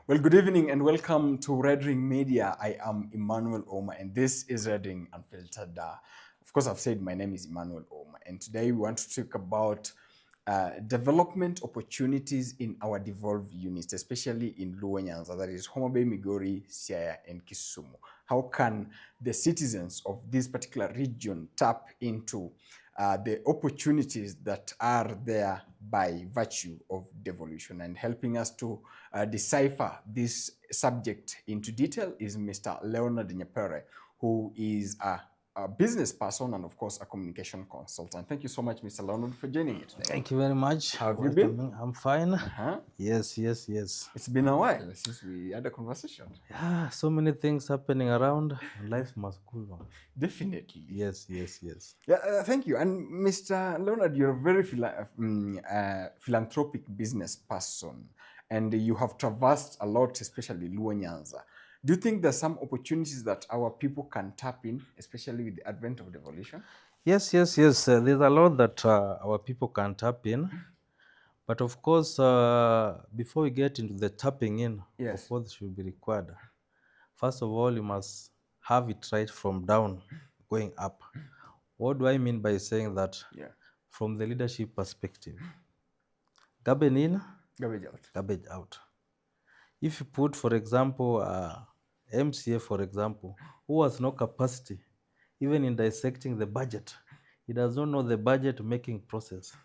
Well, good evening and welcome to Red Ring Media. I am Emmanuel Oma and this is Red Ring Unfiltered. Of course, I've said my name is Emmanuel Oma and today we want to talk about development opportunities in our devolved units, especially in Luo Nyanza, that is Homabay, Migori, Siaya, and Kisumu. How can the citizens of this particular region tap into the opportunities that are there by virtue of devolution? And helping us to decipher this subject into detail is Mr. Leonard Nyapere, who is a business person and, of course, a communication consultant. Thank you so much, Mr. Leonard, for joining me today. Thank you very much. How have you been? I'm fine. Yes. It's been a while since we had a conversation. Yeah, so many things happening around. Life must go on. Definitely. Yes. Yeah, thank you. And Mr. Leonard, you're a very philanthropic business person, and you have traversed a lot, especially Luo Nyanza. Do you think there's some opportunities that our people can tap in, especially with the advent of devolution? Yes. There's a lot that our people can tap in. But of course, before we get into the tapping in of what should be required, first of all, you must have it right from down going up. What do I mean by saying that? Yeah. From the leadership perspective. Garbage in, Garbage out. Garbage out. If you put, for example, MCA, for example, who has no capacity, even in dissecting the budget, he does not know the budget making process.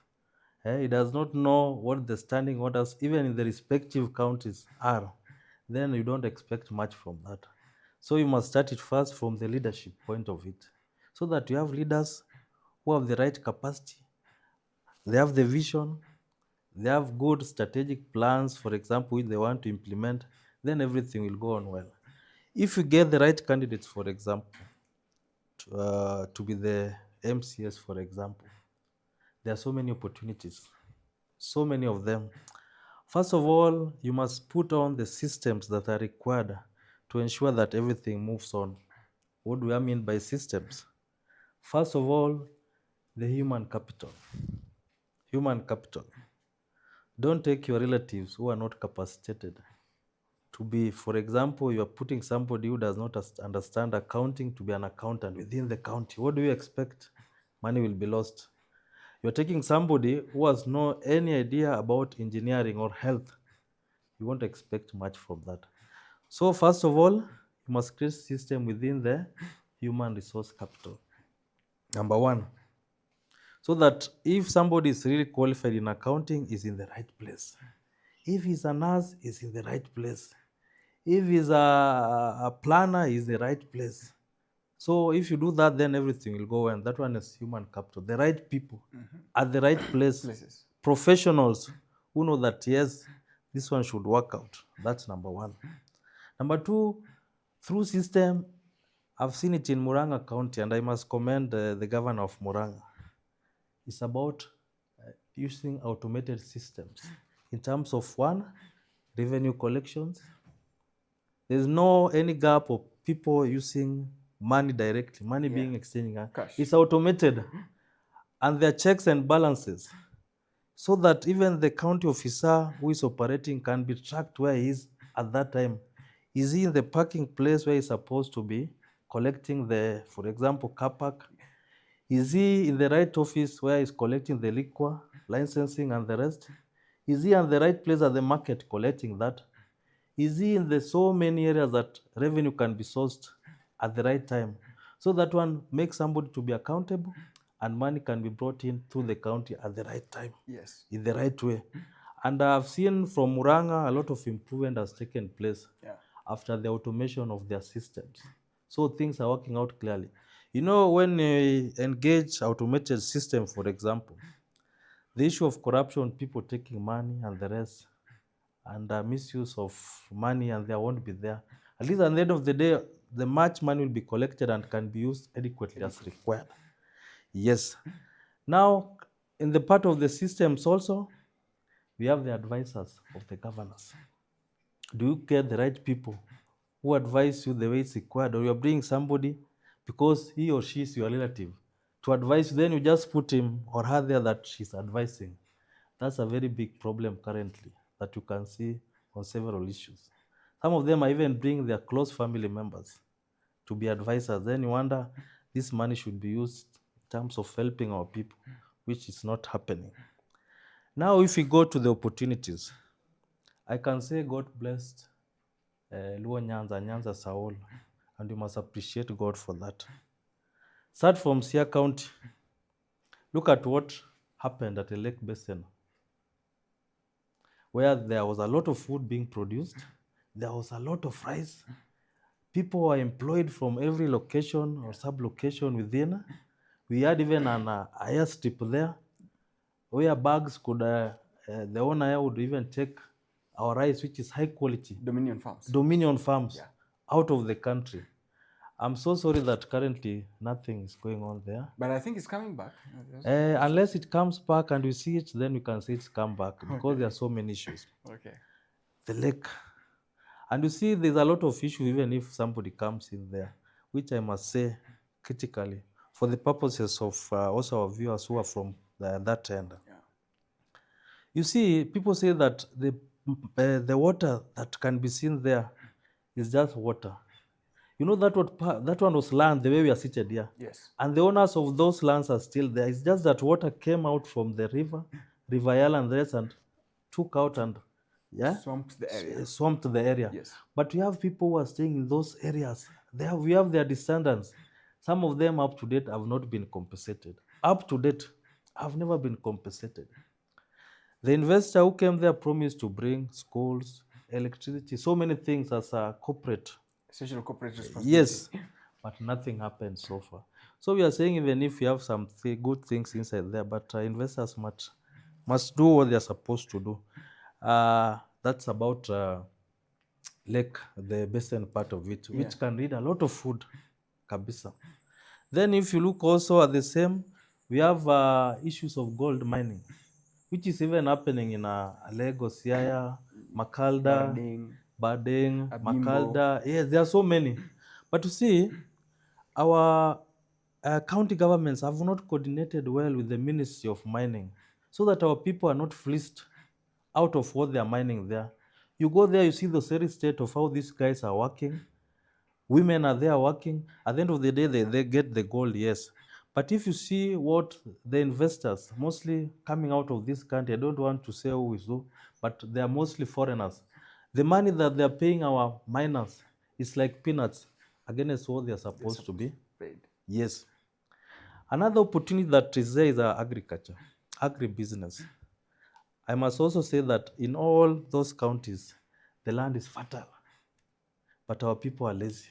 He does not know what the standing orders, even in the respective counties, are. Then you don't expect much from that. So you must start it first from the leadership point of it, so that you have leaders who have the right capacity, they have the vision, they have good strategic plans, for example, which they want to implement, then everything will go on well. If you get the right candidates, for example, to be the MCS, for example, there are so many opportunities, so many of them. First of all, you must put on the systems that are required to ensure that everything moves on. What do I mean by systems? First of all, the human capital. Human capital. Don't take your relatives who are not capacitated to be, for example, you are putting somebody who does not understand accounting to be an accountant within the county. What do you expect? Money will be lost. You're taking somebody who has no any idea about engineering or health. You won't expect much from that. So first of all, you must create a system within the human resource capital. Number one, so that if somebody is really qualified in accounting, is in the right place. If he's a nurse, is in the right place. If he's a planner, is the right place. So if you do that, then everything will go well. That one is human capital. The right people at the right places. Professionals who know that, yes, this one should work out. That's number one. Number two, through system, I've seen it in Muranga County, and I must commend the governor of Muranga. It's about using automated systems in terms of one, revenue collections. There's no any gap of people using money directly, money being exchanged. It's automated. And there are checks and balances, so that even the county officer who is operating can be tracked where he is at that time. Is he in the parking place where he's supposed to be collecting the, for example, car park? Is he in the right office where he's collecting the liquor, licensing and the rest? Is he in the right place at the market collecting that? Is he in the so many areas that revenue can be sourced at the right time? So that one makes somebody to be accountable and money can be brought in through the county at the right time. Yes. In the right way. And I've seen from Muranga, a lot of improvement has taken place after the automation of their systems. So things are working out clearly. You know, when you engage automated system, for example, the issue of corruption, people taking money and the rest, and misuse of money, and there won't be there. At least at the end of the day, the much money will be collected and can be used adequately as required. Yes. Now, in the part of the systems also, we have the advisors of the governors. Do you get the right people who advise you the way it's required, or you're bringing somebody because he or she is your relative to advise you, then you just put him or her there that she's advising? That's a very big problem currently that you can see on several issues. Some of them are even bringing their close family members to be advisors. Then you wonder, this money should be used in terms of helping our people, which is not happening. Now, if we go to the opportunities, I can say God blessed Luo Nyanza, Nyanza Saul, and you must appreciate God for that. Start from Siaya County. Look at what happened at the Lake Basin, where there was a lot of food being produced, there was a lot of rice. People were employed from every location or sub-location within. We had even an airstrip there, where bags could, the owner would even take our rice, which is high quality. Dominion farms out of the country. I'm so sorry that currently nothing is going on there. But I think it's coming back. Unless it comes back and we see it, then we can say it's come back because there are so many issues. Okay. The lake. And you see, there's a lot of issue even if somebody comes in there, which I must say critically for the purposes of also our viewers who are from that end. Yeah. You see, people say that the water that can be seen there is just water. You know that one was land, the way we are seated here. Yes. And the owners of those lands are still there. It's just that water came out from the River Yala and the rest, and took out and swamped the area. Yes. But we have people who are staying in those areas. We have their descendants. Some of them up to date have not been compensated. Up to date, have never been compensated. The investor who came there promised to bring schools, electricity, so many things as a corporate. Social corporate responsibility. Yes, but nothing happened so far. So we are saying even if we have some good things inside there, but investors must do what they are supposed to do. That's about lake, the basin part of it, which can need a lot of food, kabisa. Then if you look also at the same, we have issues of gold mining, which is even happening in Lagos, Siaya, Makalda, Badeng, Makalda. Yes, there are so many. But you see, our county governments have not coordinated well with the Ministry of Mining so that our people are not fleeced out of what they are mining there. You go there, you see the very state of how these guys are working. Women are there working. At the end of the day, they get the gold, yes. But if you see what the investors, mostly coming out of this country, I don't want to say who is who, but they are mostly foreigners. The money that they are paying our miners is like peanuts against what they are supposed to be paid. Yes. Another opportunity that is there is agriculture, agribusiness. I must also say that in all those counties, the land is fertile, but our people are lazy.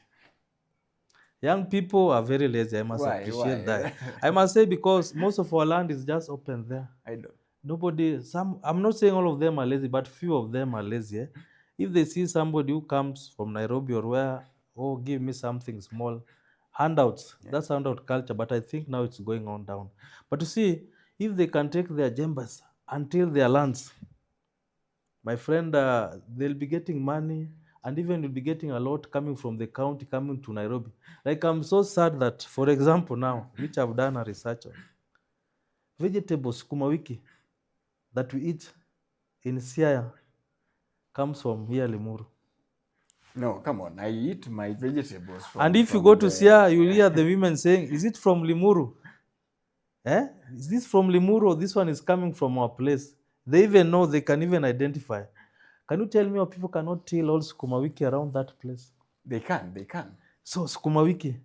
Young people are very lazy. I must appreciate that. I must say because most of our land is just open there. I know. I'm not saying all of them are lazy, but few of them are lazy. Eh? If they see somebody who comes from Nairobi or where, oh, give me something small, handouts, that's handout culture, but I think now it's going on down. But you see, if they can take their jembas until their lands, my friend, they'll be getting money, and even you'll be getting a lot coming from the county, coming to Nairobi. Like, I'm so sad that, for example, now, which I've done a research on, vegetables, sukuma wiki, that we eat in Siaya comes from here, Limuru. No, come on. I eat my vegetables from... And if you go to Siaya, you hear the women saying, is it from Limuru? Is this from Limuru or this one is coming from our place? They even know, they can even identify. Can you tell me how people cannot till all sukuma wiki around that place? They can. So sukuma wiki.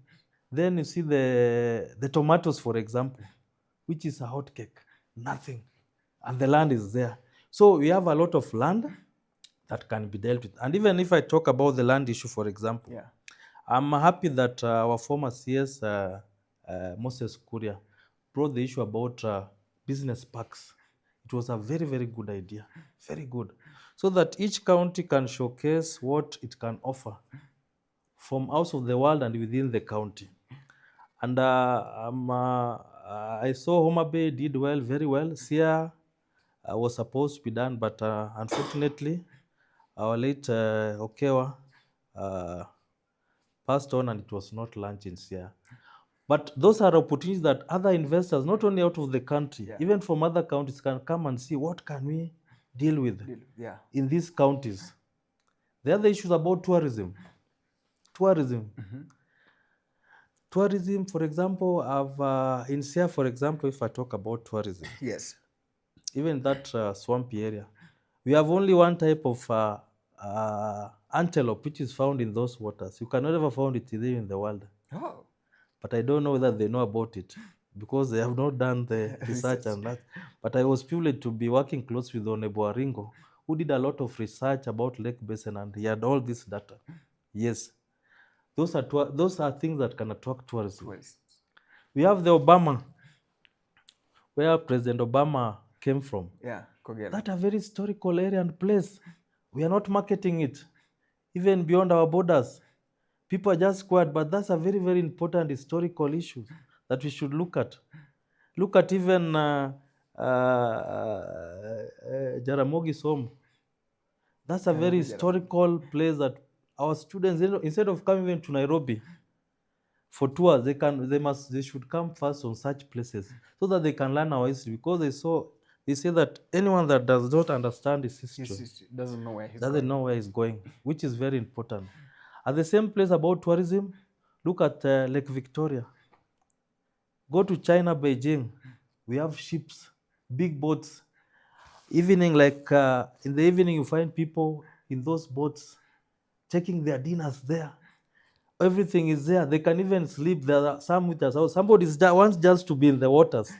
Then you see the tomatoes, for example, which is a hot cake. Nothing. And the land is there. So we have a lot of land that can be dealt with. And even if I talk about the land issue, for example, I'm happy that our former CS, Moses Kuria, brought the issue about business parks. It was a very, very good idea. Very good. So that each county can showcase what it can offer from out of the world and within the county. And I saw Homabay did well, very well. Siaya was supposed to be done, but unfortunately, our late Okewa passed on and it was not launched in Siaya. But those are opportunities that other investors, not only out of the country, even from other counties, can come and see what can we deal with in these counties. The other issue is about tourism. Tourism. Tourism, for example, in Siaya, for example, if I talk about tourism, Yes. even that swampy area, we have only one type of antelope which is found in those waters. You can never find it there in the world. Oh. But I don't know whether they know about it because they have not done the research and that. But I was privileged to be working close with Honorable Aringo, who did a lot of research about Lake Basin, and he had all this data. Yes, those are things that can attract tourism. Tourists. We have the Obama, where President Obama came from. Yeah, Kogelo. That's a very historical area and place. We are not marketing it, even beyond our borders. People are just quiet, but that's a very, very important historical issue that we should look at. Look at even Jaramogi's home. That's a very historical place that our students, instead of coming even to Nairobi for tours, they should come first on such places so that they can learn our history, because they say that anyone that does not understand his history doesn't know where he's going, which is very important. At the same place about tourism, look at Lake Victoria. Go to China, Beijing. We have ships, big boats. Evening, like in the evening, you find people in those boats taking their dinners there. Everything is there. They can even sleep there. Some meters out. Somebody wants just to be in the waters.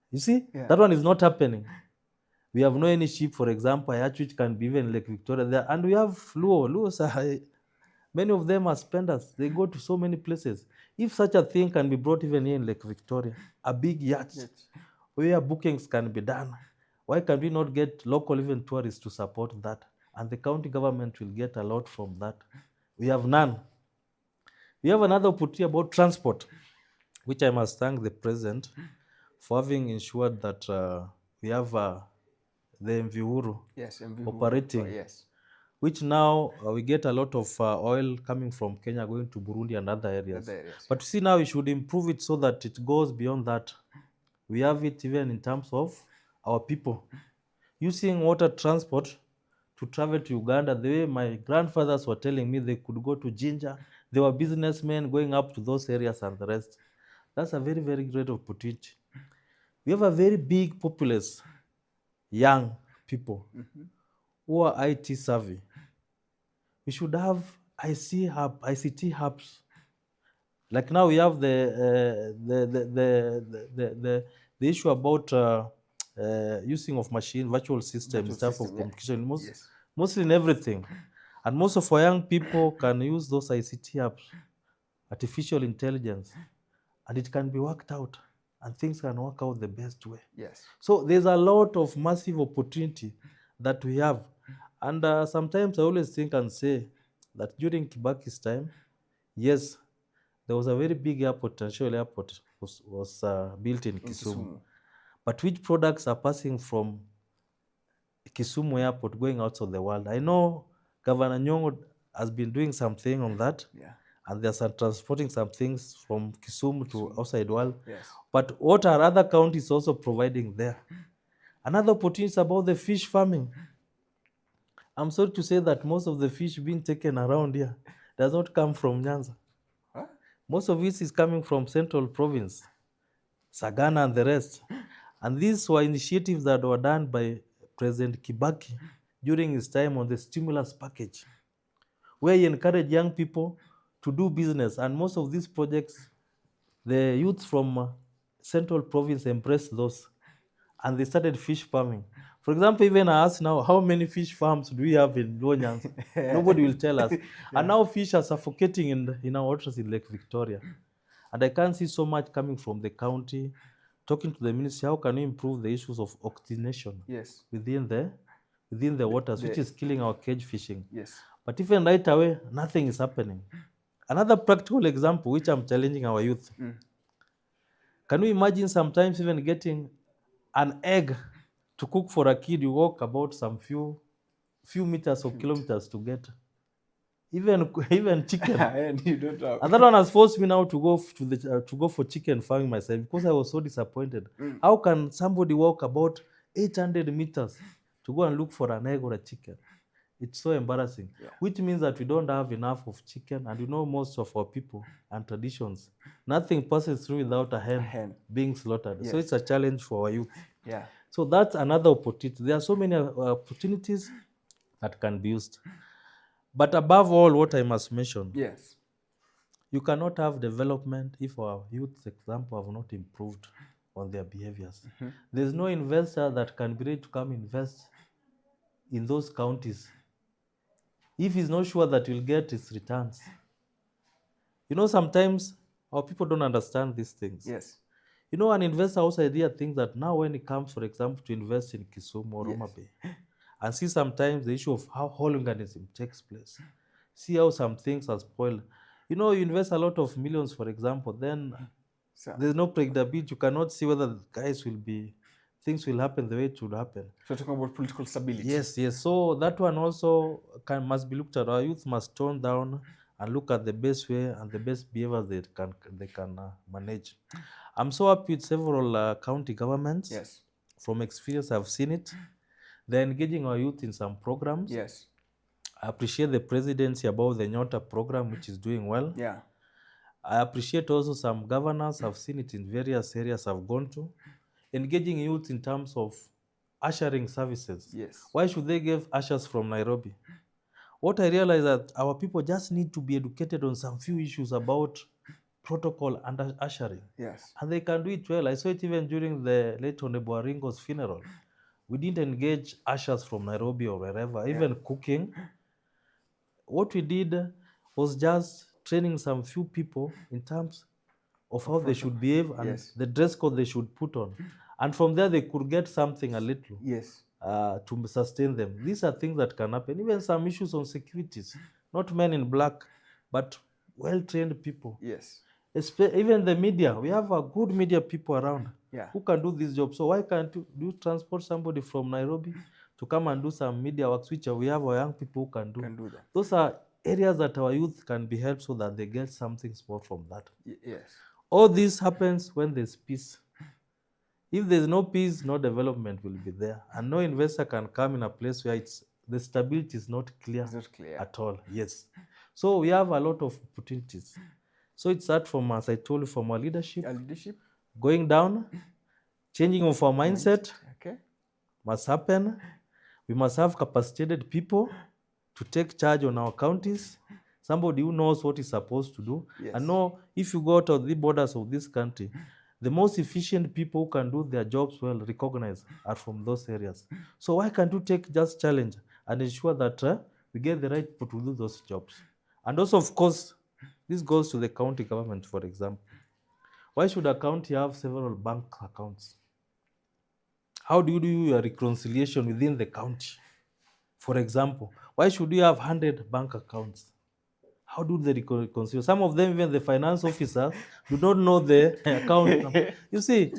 You see, that one is not happening. We have no any ship, for example, which can be even Lake Victoria there. And we have Luos are, many of them are spenders. They go to so many places. If such a thing can be brought even here in Lake Victoria, a big yacht, where bookings can be done, why can we not get local even tourists to support that? And the county government will get a lot from that. We have none. We have another opportunity about transport, which I must thank the president for having ensured that we have the MV Uhuru operating, which now we get a lot of oil coming from Kenya going to Burundi and other areas. But see, now we should improve it so that it goes beyond that. We have it even in terms of our people using water transport to travel to Uganda. The way my grandfathers were telling me they could go to Jinja, they were businessmen going up to those areas and the rest. That's a very, very great opportunity. We have a very big populace, young people who are IT savvy. We should have ICT hubs. Like now we have the issue about using of machine virtual systems, stuff of communication, mostly in everything. And most of our young people can use those ICT hubs, artificial intelligence, and it can be worked out, and things can work out the best way. So there's a lot of massive opportunity that we have. And sometimes I always think and say that during Kibaki's time, yes, there was a very big airport, National Airport was built in Kisumu. But which products are passing from Kisumu Airport going out of the world? I know Governor Nyong'o has been doing something on that. And they're transporting some things from Kisumu to outside world. But what are other counties also providing there? Another opportunity is about the fish farming. I'm sorry to say that most of the fish being taken around here does not come from Nyanza. Most of it is coming from Central Province, Sagana and the rest. And these were initiatives that were done by President Kibaki during his time on the stimulus package, where he encouraged young people to do business. And most of these projects, the youth from Central Province embraced those, and they started fish farming. For example, even I ask now, how many fish farms do we have in Luonyans? Nobody will tell us. And now fish are suffocating in our waters in Lake Victoria. And I can't see so much coming from the county, talking to the ministry, how can we improve the issues of oxygenation within the waters, which is killing our cage fishing. But even right away, nothing is happening. Another practical example, which I'm challenging our youth. Can you imagine sometimes even getting an egg to cook for a kid? You walk about some few meters or kilometers to get. Even chicken. And you don't have. And that one has forced me now to go for chicken farming myself, because I was so disappointed. How can somebody walk about 800 meters to go and look for an egg or a chicken? It's so embarrassing, Yeah. which means that we don't have enough of chicken. And most of our people and traditions, nothing passes through without a hen, hen. being slaughtered. Yes. So it's a challenge for our youth. Yeah. So that's another opportunity. There are so many opportunities that can be used. But above all, what I must mention, Yes. you cannot have development if our youth, example, have not improved on their behaviors. There's no investor that can be ready to come invest in those counties if he's not sure that he'll get his returns. Sometimes our people don't understand these things. Yes. An investor also idea thinks that now when it comes, for example, to invest in Kisumu or Yes. Homabay, and see sometimes the issue of how hooliganism takes place, see how some things are spoiled. You invest a lot of millions, for example, then So, there's no predictability. You cannot see whether things will happen the way it should happen. so talking about political stability. Yes. So that one also must be looked at. Our youth must tone down and look at the best way and the best behaviors they can manage. I'm so happy with several county governments. Yes. From experience, I've seen it. They're engaging our youth in some programs. Yes. I appreciate the presidency about the Nyota program, which is doing well. Yeah. I appreciate also some governors. I've seen it in various areas I've gone to. Engaging youth in terms of ushering services. Yes. Why should they give ushers from Nairobi? What I realize that our people just need to be educated on some few issues about protocol and ushering. Yes. And they can do it well. I saw it even during the late Honorable Aringo's funeral. We didn't engage ushers from Nairobi or wherever, even cooking. What we did was just training some few people in terms of how they should behave and Yes. the dress code they should put on. And from there, they could get something a little Yes. to sustain them. These are things that can happen. Even some issues on securities, not men in black, but well-trained people. Yes. Even the media, we have a good media people around who can do this job. So why can't you transport somebody from Nairobi to come and do some media works, which we have our young people who can do. that. Those are areas that our youth can be helped so that they get something small from that. Yes. All this happens when there's peace. If there's no peace, no development will be there. And no investor can come in a place where the stability is not clear, at all. Yes. So we have a lot of opportunities. So it's that from, as I told you, from our leadership, going down, changing of our mindset must happen. We must have capacitated people to take charge on our counties, somebody who knows what he's supposed to do. And know if you go out of the borders of this country, the most efficient people who can do their jobs well, recognized, are from those areas. So why can't you take just challenge and ensure that we get the right people to do those jobs? And also, of course, this goes to the county government, for example. Why should a county have several bank accounts? How do you do your reconciliation within the county? For example, why should you have 100 bank accounts? How do they reconcile? Some of them, even the finance officers, do not know the account. You see,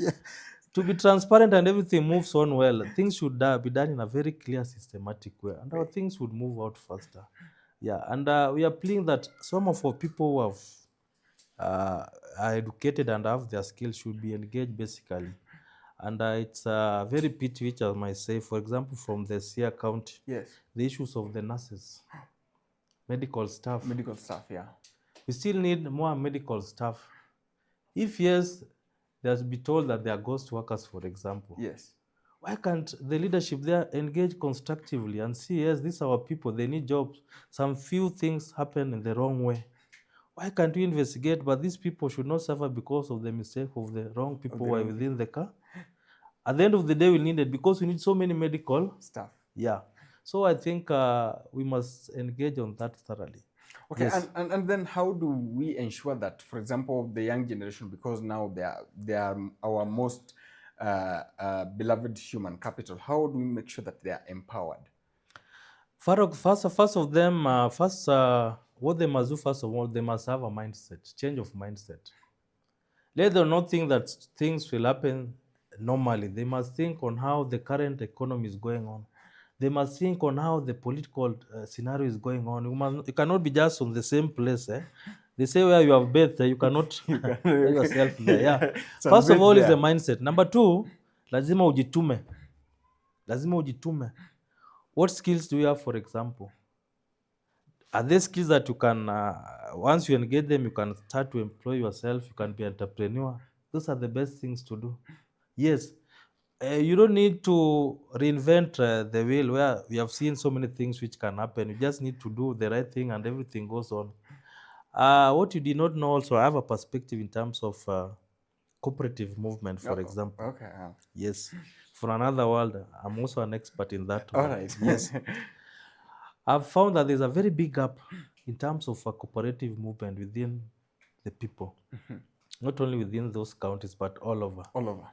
to be transparent and everything moves on well, things should be done in a very clear, systematic way, and our things would move out faster. Yeah, and we are pleading that some of our people who have are educated and have their skills should be engaged basically. And it's a very pity, which I might say, for example, from the Siaya County, the issues of the nurses, medical staff. We still need more medical staff. If yes, they have to be told that they are ghost workers, for example. Why can't the leadership there engage constructively and see, yes, these are our people, they need jobs. Some few things happen in the wrong way. Why can't we investigate? But these people should not suffer because of the mistake of the wrong people who are within the car. At the end of the day, we need it because we need so many medical staff. Yeah. So I think we must engage on that thoroughly. Okay, yes. and then how do we ensure that, for example, the young generation, because now they are our most beloved human capital, how do we make sure that they are empowered? First of them, what they must do, first of all, they must have a mindset, change of mindset. Let them not think that things will happen normally. They must think on how the current economy is going on. They must think on how the political scenario is going on. You cannot be just on the same place. They say where you have birth, you cannot get yourself there. Yeah. First of all is the mindset. Number two, lazima ujitume. What skills do you have, for example? Are there skills that you can, once you engage them, you can start to employ yourself, you can be entrepreneur? Those are the best things to do. Yes, you don't need to reinvent the wheel where we have seen so many things which can happen. You just need to do the right thing and everything goes on. What you did not know also, I have a perspective in terms of cooperative movement, for Oh, example. okay. Yes, for another world, I'm also an expert in that All one. right. Yes, I've found that there's a very big gap in terms of a cooperative movement within the people, not only within those counties, but all over. All over.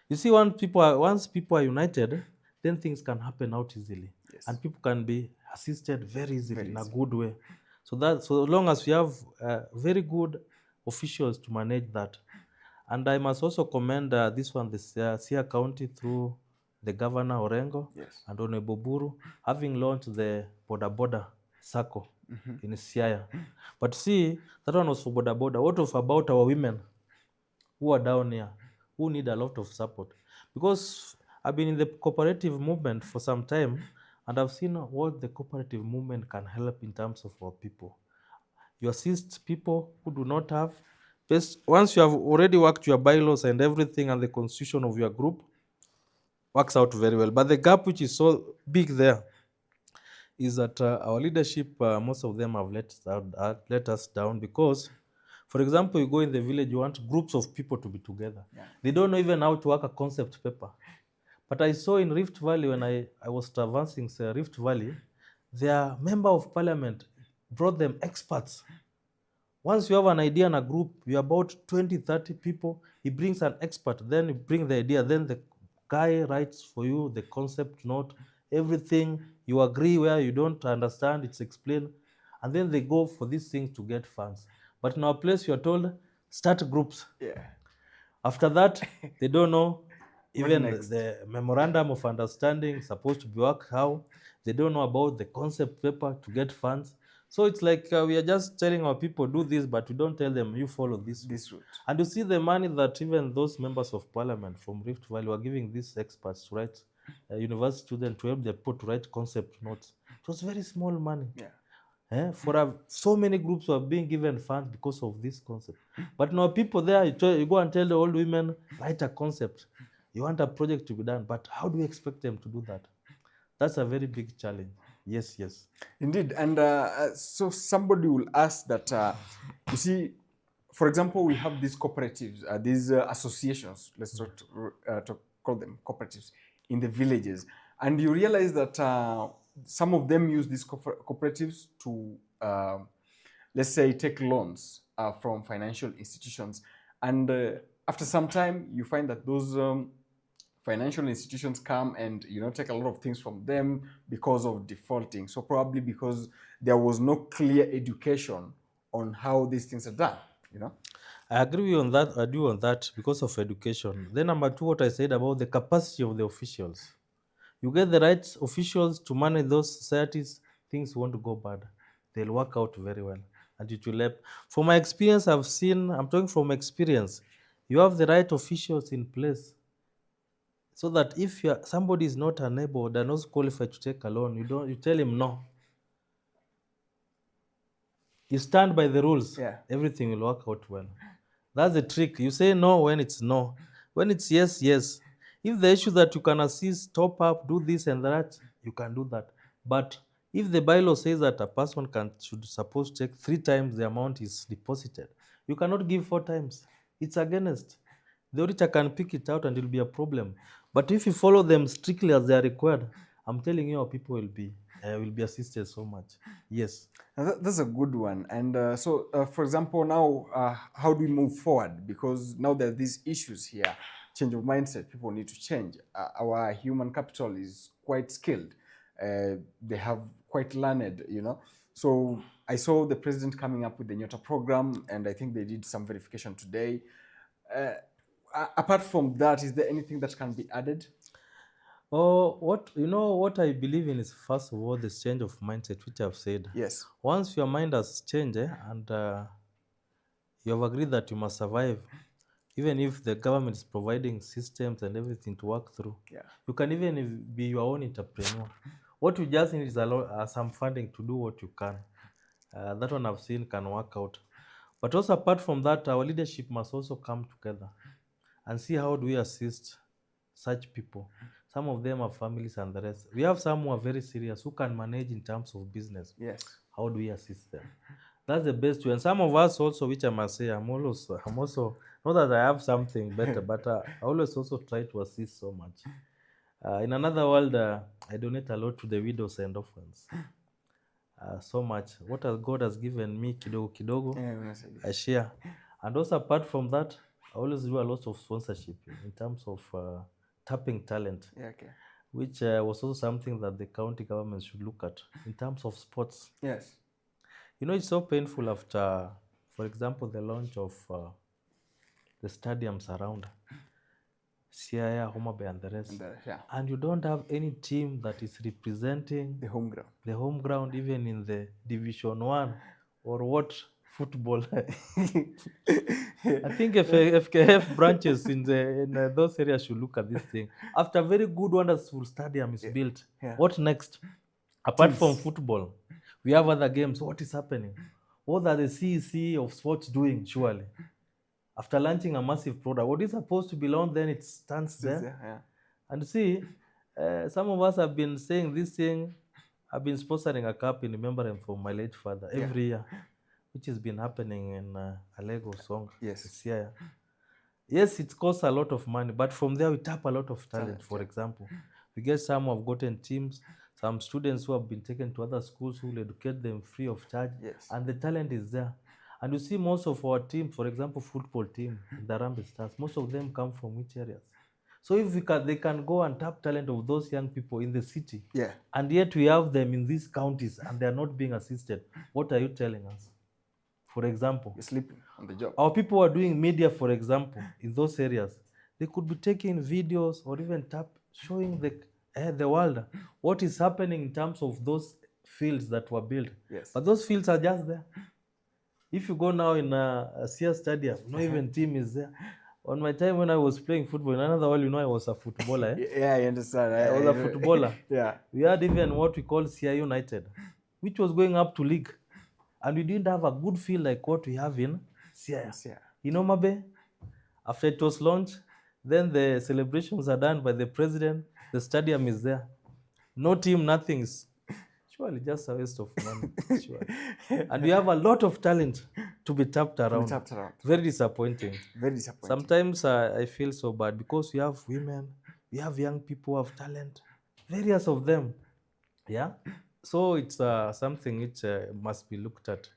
You see, once people are united, then things can happen out easily, Yes. and people can be assisted very easily Very in a easy. good way. So long as we have very good officials to manage that. And I must also commend this one, the Siaya County, through the Governor Orengo Yes. and Honorable Buru, having launched the Boda Boda Circle in Siaya. But see, that one was for Boda Boda. What of about our women who are down here, who need a lot of support? Because I've been in the cooperative movement for some time, and I've seen what the cooperative movement can help in terms of our people. You assist people who do not have. First, once you have already worked your bylaws and everything and the constitution of your group works out very well. But the gap which is so big there is that our leadership, most of them have let us down because, for example, you go in the village, you want groups of people to be together. Yeah. They don't know even how to work a concept paper. But I saw in Rift Valley when I was traversing Rift Valley, their member of parliament brought them experts. Once you have an idea in a group, you're about 20, 30 people, he brings an expert, then you bring the idea, then the guy writes for you the concept note, everything, you agree where you don't understand, it's explained, and then they go for these things to get funds. But in our place, you're told, start groups. Yeah. After that, they don't know What even next? the memorandum of understanding supposed to be work how. They don't know about the concept paper to get funds. So it's like we are just telling our people do this, but we don't tell them you follow this route. This route. And you see the money that even those members of parliament from Rift Valley were giving these experts to write, university students to help their people to write concept notes. It was very small money. Yeah. So many groups were being given funds because of this concept. But now people there, you go and tell the old women, write a concept. You want a project to be done, but how do you expect them to do that? That's a very big challenge. Yes, yes. Indeed. And so somebody will ask that, you see, for example, we have these cooperatives, these associations, let's call them cooperatives in the villages. And you realize that some of them use these cooperatives to, let's say, take loans from financial institutions. And after some time, you find that those financial institutions come and take a lot of things from them because of defaulting. So probably because there was no clear education on how these things are done. I agree on that. I do on that because of education. Then number two, what I said about the capacity of the officials. You get the right officials to manage those societies, things won't go bad. They'll work out very well. And it will help. From my experience, I'm talking from experience. You have the right officials in place so that if somebody is not unable, they're not qualified to take a loan, you tell him no. You stand by the rules, Yeah. everything will work out well. That's the trick. You say no when it's no. When it's yes, yes. If the issue that you can assist, top up, do this and that, you can do that. But if the bylaw says that a person should supposed to take 3 times the amount is deposited, you cannot give 4 times. It's against. The auditor can pick it out and it will be a problem. But if you follow them strictly as they are required, I'm telling you, our people will be assisted so much. Yes. That's a good one. And so, for example, now, how do we move forward? Because now there are these issues here, change of mindset, people need to change. Our human capital is quite skilled. They have quite learned. So I saw the president coming up with the Nyota program, and I think they did some verification today. Apart from that, is there anything that can be added? Oh, what I believe in is first of all this change of mindset, which I've said. Yes. Once your mind has changed and you have agreed that you must survive, Even if the government is providing systems and everything to work through, Yeah. you can even be your own entrepreneur. What you just need is some funding to do what you can. That one I've seen can work out. But also apart from that, our leadership must also come together and see how do we assist such people. Some of them have families and the rest. We have some who are very serious who can manage in terms of business. Yes. How do we assist them? That's the best way. And some of us also, which I must say, I'm also not that I have something better, but I always also try to assist so much. In another world, I donate a lot to the widows and orphans. So much. What God has given me, kidogo kidogo, Yeah, unasaidia. I share. And also apart from that, I always do a lot of sponsorship in terms of tapping talent, Yeah, okay. which was also something that the county government should look at in terms of sports. Yes. You know, it's so painful after, for example, the launch of the stadiums around Siaya, Homabay, and the rest. And yeah, And you don't have any team that is representing the home ground. the home ground, even in the Division 1 or what football. I think if FKF branches in those areas should look at this thing. After a very good, wonderful stadium is built, Yeah. what next? Apart from Teams. football, we have other games. What is happening? What are the CEC of sports doing, surely? After launching a massive product, what is supposed to belong then, it stands there. Yeah. And see, some of us have been saying this thing. I've been sponsoring a cup in remembrance for my late father every year, which has been happening in Alego Song, Yes. Siaya. Yes, it costs a lot of money, but from there we tap a lot of talent. For example, we get some who have gotten teams, some students who have been taken to other schools who will educate them free of charge, Yes. and the talent is there. And you see most of our team, for example, football team, the Rambe Stars, most of them come from which areas? So if they can go and tap talent of those young people in the city, Yeah. and yet we have them in these counties and they are not being assisted, what are you telling us? For example, You're sleeping on the job. our people are doing media, for example, in those areas. They could be taking videos or even showing the world what is happening in terms of those fields that were built. Yes. But those fields are just there. If you go now in a Sears stadium, no even team is there. On my time when I was playing football, in another world, I was a footballer. Yeah, I understand. I was a footballer. Yeah. We had even what we call Siaya United, which was going up to league. And we didn't have a good field like what we have in Siaya. Yeah. In Homabay, after it was launched, then the celebrations are done by the president. The stadium is there. No team, nothing. Is surely just a waste of money. Surely. And we have a lot of talent to be tapped around. Very disappointing. Very disappointing. Sometimes I feel so bad because we have women, we have young people who have talent, various of them. Yeah. So it's something which must be looked at.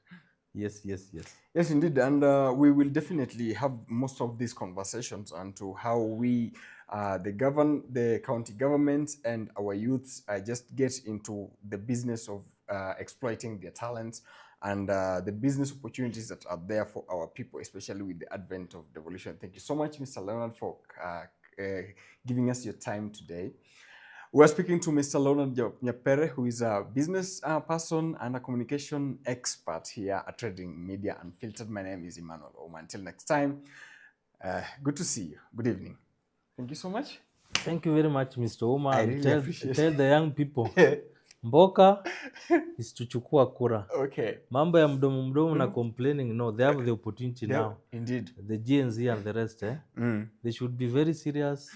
Yes. Yes, indeed. And we will definitely have most of these conversations onto how we, the county governments and our youths just get into the business of exploiting their talents and the business opportunities that are there for our people, especially with the advent of devolution. Thank you so much, Mr. Leonard, for giving us your time today. We're speaking to Mr. Leonard Nyapere, who is a business person and a communication expert here at Trading Media Unfiltered. My name is Emmanuel Oma. Until next time, good to see you. Good evening. Thank you so much. Thank you very much, Mr. Oma. I really appreciate tell the young people, Mboka is tuchukua kura. Okay. Mambo ya mdomo na complaining, no, they have the opportunity now. Indeed. The GNZ and the rest, they should be very serious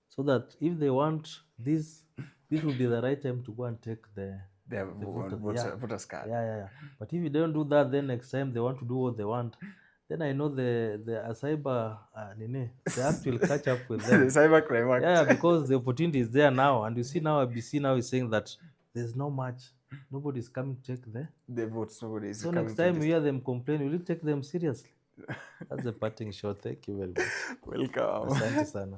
so that if they want this will be the right time to go and take the voters card. Yeah. But if you don't do that, then next time they want to do what they want, then I know the cyber the act will catch up with them. The cyber crime act. Yeah, because the opportunity is there now, and you see now IBC now is saying that there's no much, nobody is coming to take the votes. Nobody is. So next time we hear them complain, will you take them seriously? That's the parting shot. Thank you very much. Welcome. Asante sana.